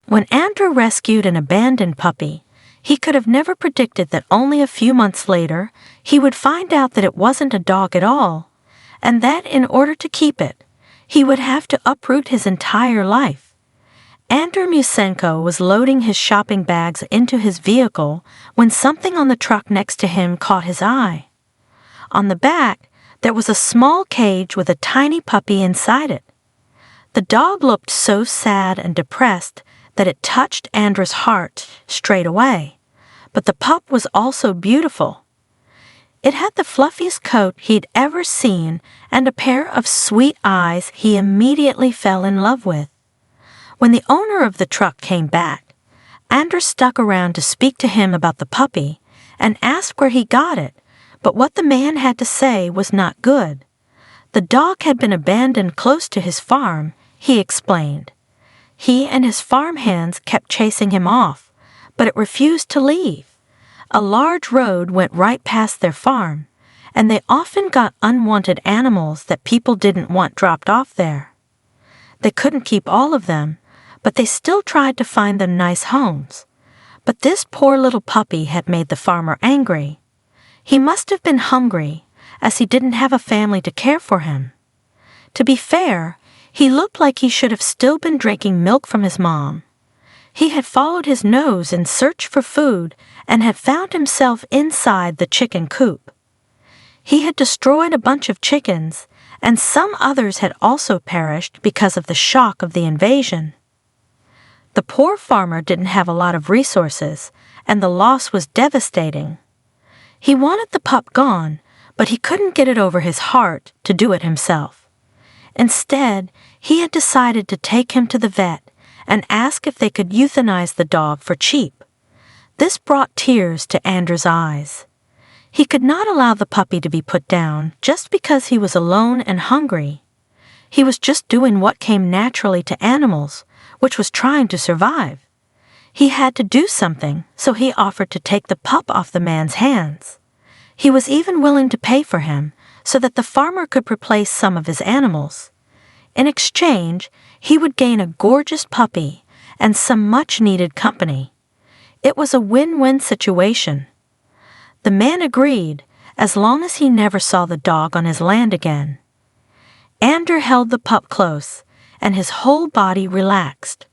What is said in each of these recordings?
When Andrew rescued an abandoned puppy, he could have never predicted that only a few months later he would find out that it wasn't a dog at all, and that in order to keep it, he would have to uproot his entire life. Andrey Musenko was loading his shopping bags into his vehicle when something on the truck next to him caught his eye. On the back, there was a small cage with a tiny puppy inside it. The dog looked so sad and depressed that it touched Andrew's heart straight away, but the pup was also beautiful. It had the fluffiest coat he'd ever seen and a pair of sweet eyes he immediately fell in love with. When the owner of the truck came back, Andrew stuck around to speak to him about the puppy and asked where he got it, but what the man had to say was not good. The dog had been abandoned close to his farm, he explained. He and his farm hands kept chasing him off, but it refused to leave. A large road went right past their farm, and they often got unwanted animals that people didn't want dropped off there. They couldn't keep all of them, but they still tried to find them nice homes. But this poor little puppy had made the farmer angry. He must have been hungry, as he didn't have a family to care for him. To be fair, he looked like he should have still been drinking milk from his mom. He had followed his nose in search for food and had found himself inside the chicken coop. He had destroyed a bunch of chickens, and some others had also perished because of the shock of the invasion. The poor farmer didn't have a lot of resources, and the loss was devastating. He wanted the pup gone, but he couldn't get it over his heart to do it himself. Instead, he had decided to take him to the vet and ask if they could euthanize the dog for cheap. This brought tears to Andrew's eyes. He could not allow the puppy to be put down just because he was alone and hungry. He was just doing what came naturally to animals, which was trying to survive. He had to do something, so he offered to take the pup off the man's hands. He was even willing to pay for him so that the farmer could replace some of his animals. In exchange, he would gain a gorgeous puppy and some much-needed company. It was a win-win situation. The man agreed, as long as he never saw the dog on his land again. Andrew held the pup close, and his whole body relaxed.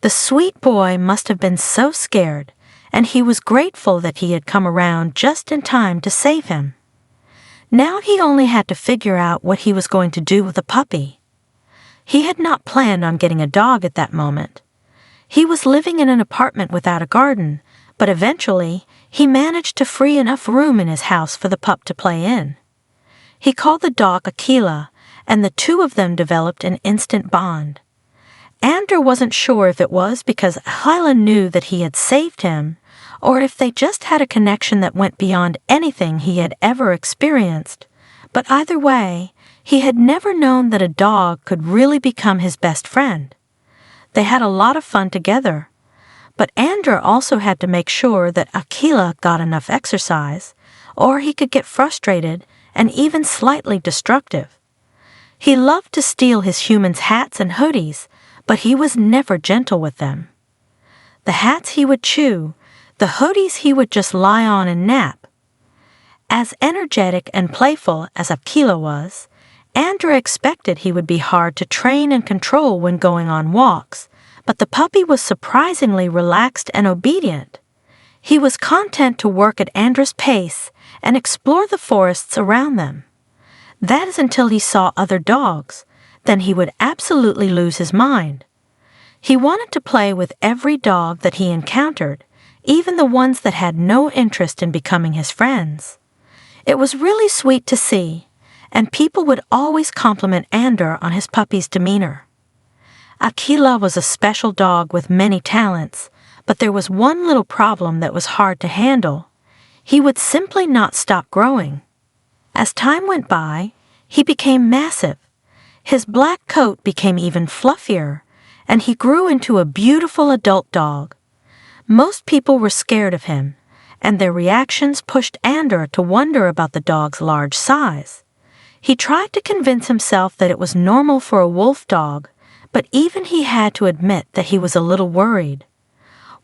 The sweet boy must have been so scared, and he was grateful that he had come around just in time to save him. Now he only had to figure out what he was going to do with the puppy. He had not planned on getting a dog at that moment. He was living in an apartment without a garden, but eventually he managed to free enough room in his house for the pup to play in. He called the dog Aquila, and the two of them developed an instant bond. Andrew wasn't sure if it was because Aquila knew that he had saved him, or if they just had a connection that went beyond anything he had ever experienced. But either way, he had never known that a dog could really become his best friend. They had a lot of fun together. But Andrew also had to make sure that Aquila got enough exercise, or he could get frustrated and even slightly destructive. He loved to steal his humans' hats and hoodies, but he was never gentle with them. The hats he would chew, the hoodies he would just lie on and nap. As energetic and playful as Aquila was, Andrew expected he would be hard to train and control when going on walks, but the puppy was surprisingly relaxed and obedient. He was content to work at Andrew's pace and explore the forests around them. That is until he saw other dogs, then he would absolutely lose his mind. He wanted to play with every dog that he encountered, even the ones that had no interest in becoming his friends. It was really sweet to see, and people would always compliment Andrew on his puppy's demeanor. Aquila was a special dog with many talents, but there was one little problem that was hard to handle. He would simply not stop growing. As time went by, he became massive. His black coat became even fluffier, and he grew into a beautiful adult dog. Most people were scared of him, and their reactions pushed Andrew to wonder about the dog's large size. He tried to convince himself that it was normal for a wolf dog, but even he had to admit that he was a little worried.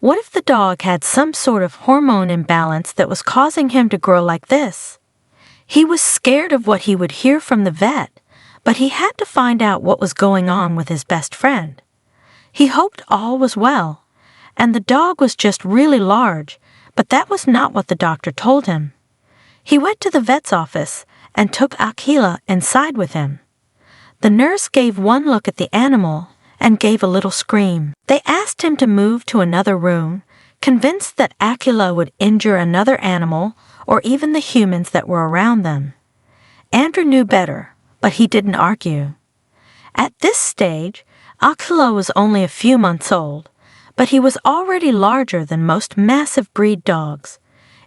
What if the dog had some sort of hormone imbalance that was causing him to grow like this? He was scared of what he would hear from the vet, but he had to find out what was going on with his best friend. He hoped all was well, and the dog was just really large, but that was not what the doctor told him. He went to the vet's office and took Aquila inside with him. The nurse gave one look at the animal and gave a little scream. They asked him to move to another room, convinced that Aquila would injure another animal or even the humans that were around them. Andrew knew better, but he didn't argue. At this stage, Aquila was only a few months old, but he was already larger than most massive breed dogs.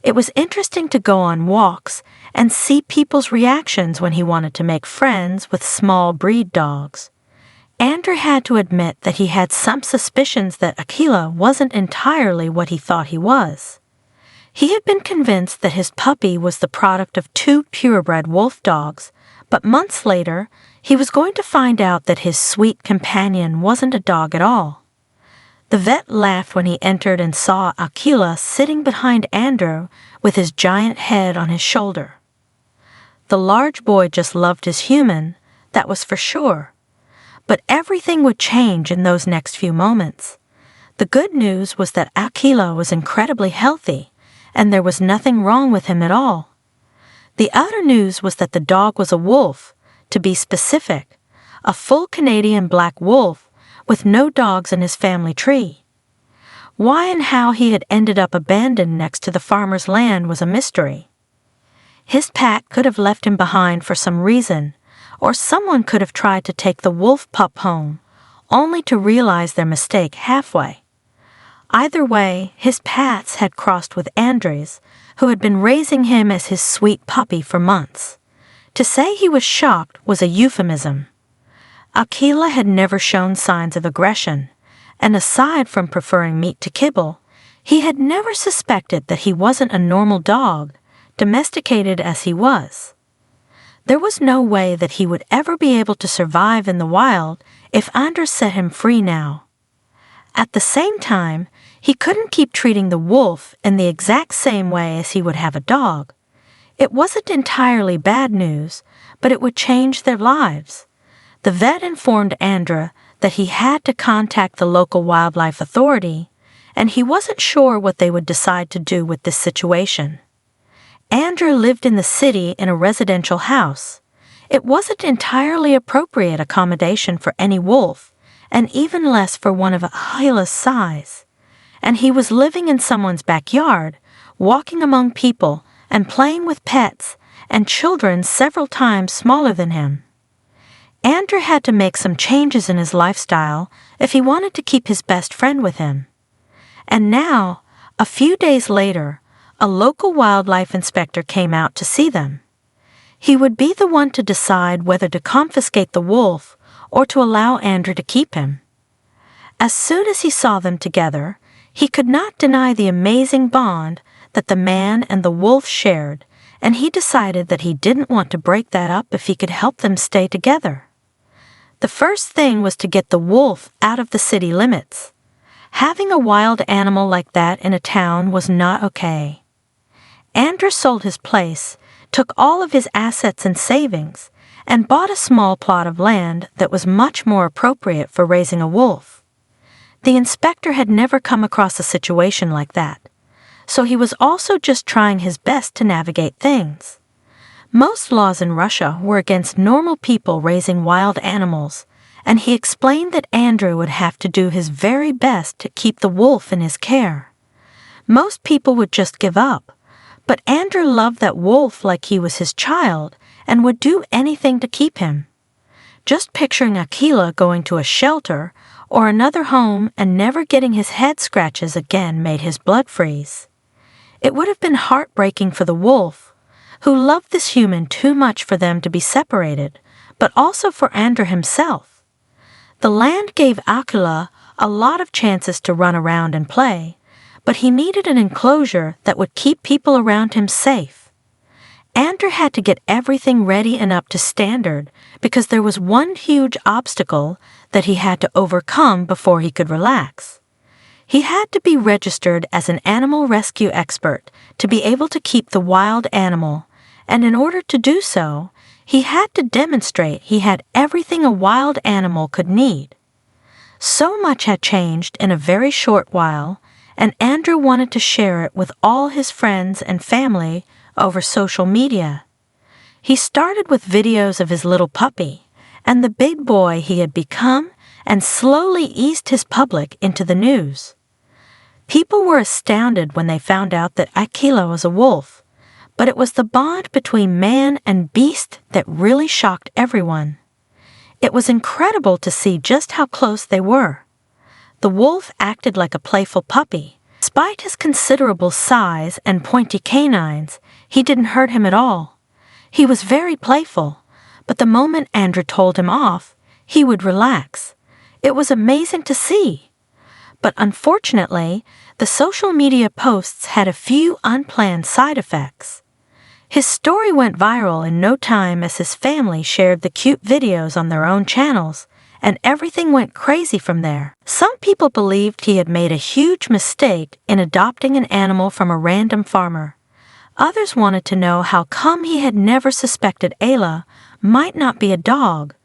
It was interesting to go on walks and see people's reactions when he wanted to make friends with small breed dogs. Andrew had to admit that he had some suspicions that Aquila wasn't entirely what he thought he was. He had been convinced that his puppy was the product of two purebred wolf dogs, but months later, he was going to find out that his sweet companion wasn't a dog at all. The vet laughed when he entered and saw Aquila sitting behind Andrew with his giant head on his shoulder. The large boy just loved his human, that was for sure. But everything would change in those next few moments. The good news was that Aquila was incredibly healthy, and there was nothing wrong with him at all. The other news was that the dog was a wolf, to be specific, a full Canadian black wolf with no dogs in his family tree. Why and how he had ended up abandoned next to the farmer's land was a mystery. His pack could have left him behind for some reason, or someone could have tried to take the wolf pup home, only to realize their mistake halfway. Either way, his paths had crossed with Andrey's, who had been raising him as his sweet puppy for months. To say he was shocked was a euphemism. Aquila had never shown signs of aggression, and aside from preferring meat to kibble, he had never suspected that he wasn't a normal dog, domesticated as he was. There was no way that he would ever be able to survive in the wild if Andrey set him free now. At the same time, he couldn't keep treating the wolf in the exact same way as he would have a dog. It wasn't entirely bad news, but it would change their lives. The vet informed Andrey that he had to contact the local wildlife authority, and he wasn't sure what they would decide to do with this situation. Andrey lived in the city in a residential house. It wasn't entirely appropriate accommodation for any wolf, and even less for one of Aquila's size. And he was living in someone's backyard, walking among people and playing with pets and children several times smaller than him. Andrey had to make some changes in his lifestyle if he wanted to keep his best friend with him. And now, a few days later, a local wildlife inspector came out to see them. He would be the one to decide whether to confiscate the wolf or to allow Andrey to keep him. As soon as he saw them together, he could not deny the amazing bond that the man and the wolf shared, and he decided that he didn't want to break that up if he could help them stay together. The first thing was to get the wolf out of the city limits. Having a wild animal like that in a town was not okay. Andrey sold his place, took all of his assets and savings, and bought a small plot of land that was much more appropriate for raising a wolf. The inspector had never come across a situation like that, so he was also just trying his best to navigate things. Most laws in Russia were against normal people raising wild animals, and he explained that Andrey would have to do his very best to keep the wolf in his care. Most people would just give up, but Andrey loved that wolf like he was his child and would do anything to keep him. Just picturing Aquila going to a shelter or another home and never getting his head scratches again made his blood freeze. It would have been heartbreaking for the wolf, who loved this human too much for them to be separated, but also for Andrey himself. The land gave Aquila a lot of chances to run around and play, but he needed an enclosure that would keep people around him safe. Andrey had to get everything ready and up to standard because there was one huge obstacle that he had to overcome before he could relax. He had to be registered as an animal rescue expert to be able to keep the wild animal, and in order to do so, he had to demonstrate he had everything a wild animal could need. So much had changed in a very short while, and Andrew wanted to share it with all his friends and family over social media. He started with videos of his little puppy and the big boy he had become, and slowly eased his public into the news. People were astounded when they found out that Aquila was a wolf, but it was the bond between man and beast that really shocked everyone. It was incredible to see just how close they were. The wolf acted like a playful puppy. Despite his considerable size and pointy canines, he didn't hurt him at all. He was very playful, but the moment Andrew told him off, he would relax. It was amazing to see. But unfortunately, the social media posts had a few unplanned side effects. His story went viral in no time as his family shared the cute videos on their own channels, and everything went crazy from there. Some people believed he had made a huge mistake in adopting an animal from a random farmer. Others wanted to know how come he had never suspected Ayla might not be a dog,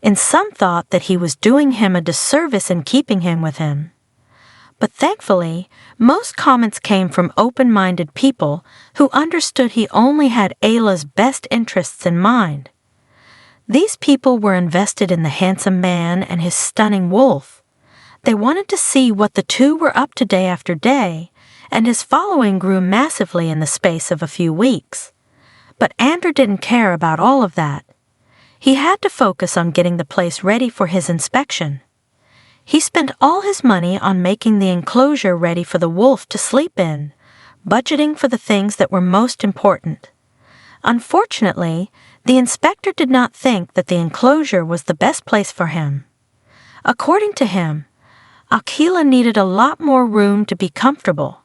and some thought that he was doing him a disservice in keeping him with him. But thankfully, most comments came from open-minded people who understood he only had Ayla's best interests in mind. These people were invested in the handsome man and his stunning wolf. They wanted to see what the two were up to day after day, and his following grew massively in the space of a few weeks. But Andrew didn't care about all of that. He had to focus on getting the place ready for his inspection. He spent all his money on making the enclosure ready for the wolf to sleep in, budgeting for the things that were most important. Unfortunately, the inspector did not think that the enclosure was the best place for him. According to him, Aquila needed a lot more room to be comfortable.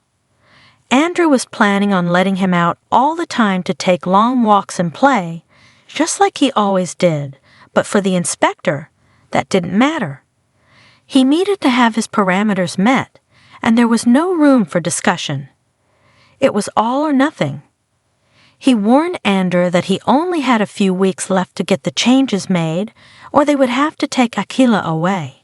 Andrew was planning on letting him out all the time to take long walks and play, just like he always did, but for the inspector, that didn't matter. He needed to have his parameters met, and there was no room for discussion. It was all or nothing. He warned Andrew that he only had a few weeks left to get the changes made, or they would have to take Aquila away.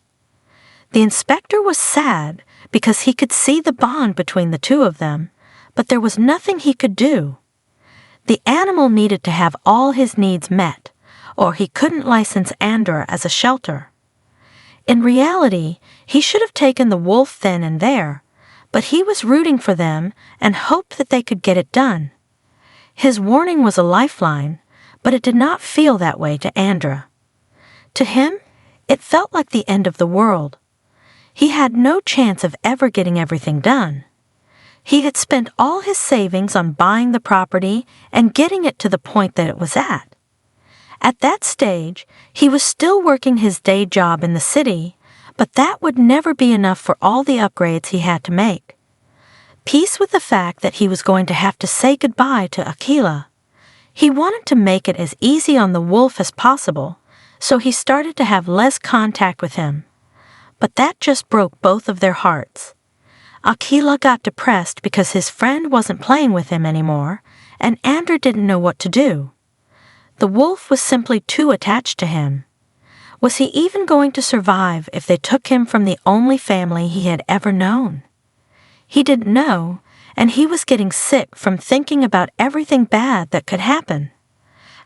The inspector was sad because he could see the bond between the two of them, but there was nothing he could do. The animal needed to have all his needs met, or he couldn't license Andrew as a shelter. In reality, he should have taken the wolf then and there, but he was rooting for them and hoped that they could get it done. His warning was a lifeline, but it did not feel that way to Andrew. To him, it felt like the end of the world. He had no chance of ever getting everything done. He had spent all his savings on buying the property and getting it to the point that it was at. At that stage, he was still working his day job in the city, but that would never be enough for all the upgrades he had to make. Peace with the fact that he was going to have to say goodbye to Aquila. He wanted to make it as easy on the wolf as possible, so he started to have less contact with him. But that just broke both of their hearts. Aquila got depressed because his friend wasn't playing with him anymore, and Andrew didn't know what to do. The wolf was simply too attached to him. Was he even going to survive if they took him from the only family he had ever known? He didn't know, and he was getting sick from thinking about everything bad that could happen.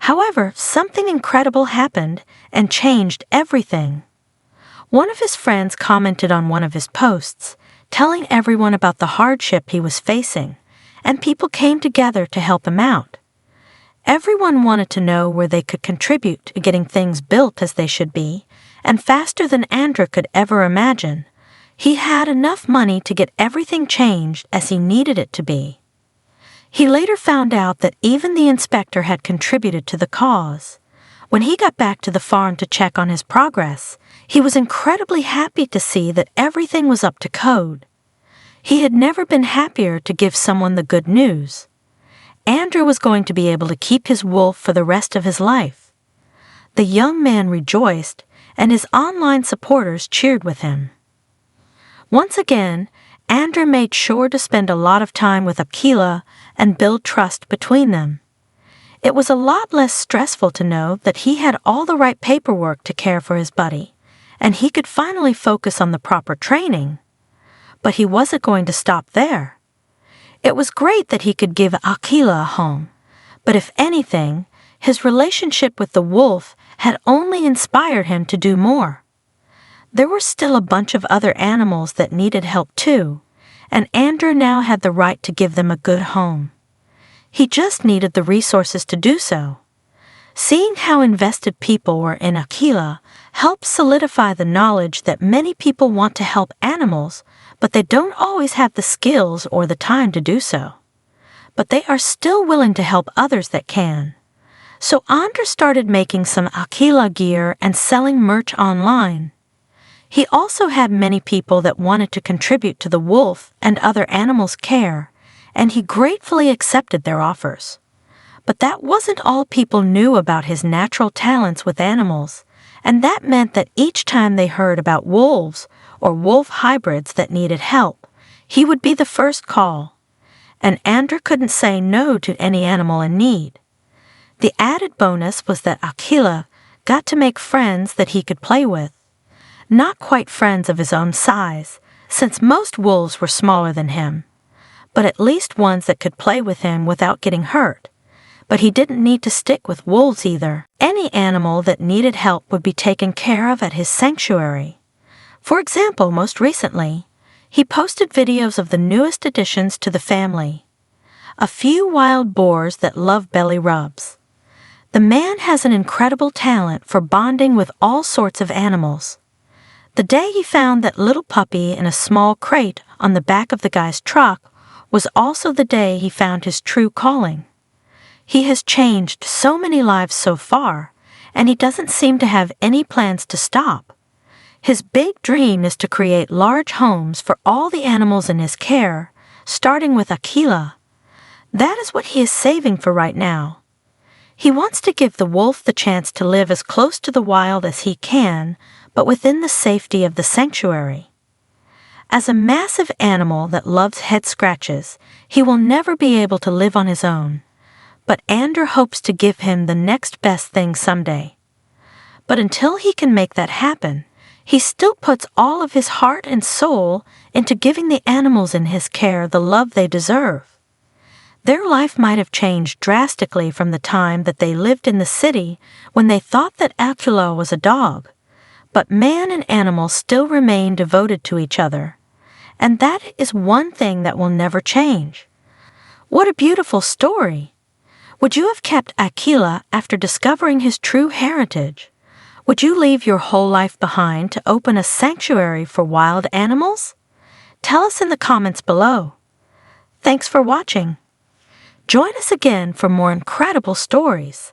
However, something incredible happened and changed everything. One of his friends commented on one of his posts, telling everyone about the hardship he was facing, and people came together to help him out. Everyone wanted to know where they could contribute to getting things built as they should be, and faster than Andrew could ever imagine. He had enough money to get everything changed as he needed it to be. He later found out that even the inspector had contributed to the cause. When he got back to the farm to check on his progress, he was incredibly happy to see that everything was up to code. He had never been happier to give someone the good news. Andrew was going to be able to keep his wolf for the rest of his life. The young man rejoiced, and his online supporters cheered with him. Once again, Andrey made sure to spend a lot of time with Akila and build trust between them. It was a lot less stressful to know that he had all the right paperwork to care for his buddy, and he could finally focus on the proper training. But he wasn't going to stop there. It was great that he could give Akila a home, but if anything, his relationship with the wolf had only inspired him to do more. There were still a bunch of other animals that needed help too, and Andrey now had the right to give them a good home. He just needed the resources to do so. Seeing how invested people were in Akila helped solidify the knowledge that many people want to help animals, but they don't always have the skills or the time to do so. But they are still willing to help others that can. So Andrey started making some Akila gear and selling merch online. He also had many people that wanted to contribute to the wolf and other animals' care, and he gratefully accepted their offers. But that wasn't all people knew about his natural talents with animals, and that meant that each time they heard about wolves or wolf hybrids that needed help, he would be the first call. And Andrey couldn't say no to any animal in need. The added bonus was that Akila got to make friends that he could play with. Not quite friends of his own size, since most wolves were smaller than him, but at least ones that could play with him without getting hurt. But he didn't need to stick with wolves either. Any animal that needed help would be taken care of at his sanctuary. For example, most recently, he posted videos of the newest additions to the family. A few wild boars that love belly rubs. The man has an incredible talent for bonding with all sorts of animals. The day he found that little puppy in a small crate on the back of the guy's truck was also the day he found his true calling. He has changed so many lives so far, and he doesn't seem to have any plans to stop. His big dream is to create large homes for all the animals in his care, starting with Akila. That is what he is saving for right now. He wants to give the wolf the chance to live as close to the wild as he can, but within the safety of the sanctuary. As a massive animal that loves head scratches, he will never be able to live on his own. But Andrey hopes to give him the next best thing someday. But until he can make that happen, he still puts all of his heart and soul into giving the animals in his care the love they deserve. Their life might have changed drastically from the time that they lived in the city when they thought that Akila was a dog. But man and animal still remain devoted to each other. And that is one thing that will never change. What a beautiful story! Would you have kept Akila after discovering his true heritage? Would you leave your whole life behind to open a sanctuary for wild animals? Tell us in the comments below. Thanks for watching. Join us again for more incredible stories.